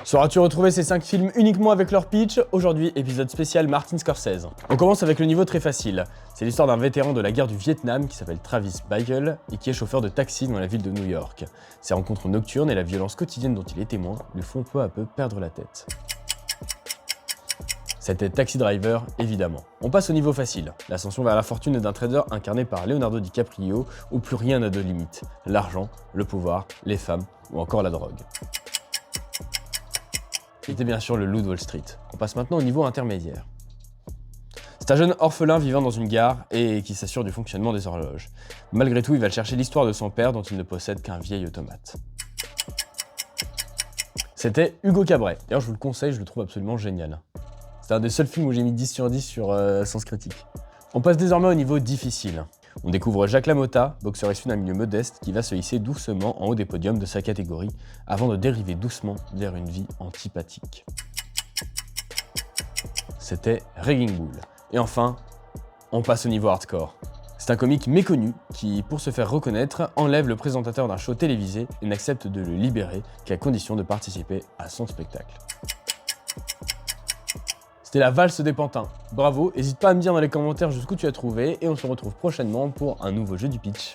Sauras-tu retrouver ces 5 films uniquement avec leur pitch? Aujourd'hui, épisode spécial Martin Scorsese. On commence avec le niveau très facile. C'est l'histoire d'un vétéran de la guerre du Vietnam qui s'appelle Travis Bickle et qui est chauffeur de taxi dans la ville de New York. Ses rencontres nocturnes et la violence quotidienne dont il est témoin lui font peu à peu perdre la tête. C'était Taxi Driver, évidemment. On passe au niveau facile. L'ascension vers la fortune d'un trader incarné par Leonardo DiCaprio où plus rien n'a de limite. L'argent, le pouvoir, les femmes ou encore la drogue. C'était bien sûr le loup de Wall Street. On passe maintenant au niveau intermédiaire. C'est un jeune orphelin vivant dans une gare et qui s'assure du fonctionnement des horloges. Malgré tout, il va chercher l'histoire de son père dont il ne possède qu'un vieil automate. C'était Hugo Cabret. D'ailleurs, je vous le conseille, je le trouve absolument génial. C'est un des seuls films où j'ai mis 10 sur 10 sur Sens Critique. On passe désormais au niveau difficile. On découvre Jacques Lamotta, boxeur issu d'un milieu modeste, qui va se hisser doucement en haut des podiums de sa catégorie, avant de dériver doucement vers une vie antipathique. C'était Raging Bull. Et enfin, on passe au niveau hardcore. C'est un comique méconnu qui, pour se faire reconnaître, enlève le présentateur d'un show télévisé et n'accepte de le libérer qu'à condition de participer à son spectacle. C'était la valse des pantins. Bravo, n'hésite pas à me dire dans les commentaires jusqu'où tu as trouvé et on se retrouve prochainement pour un nouveau jeu du pitch.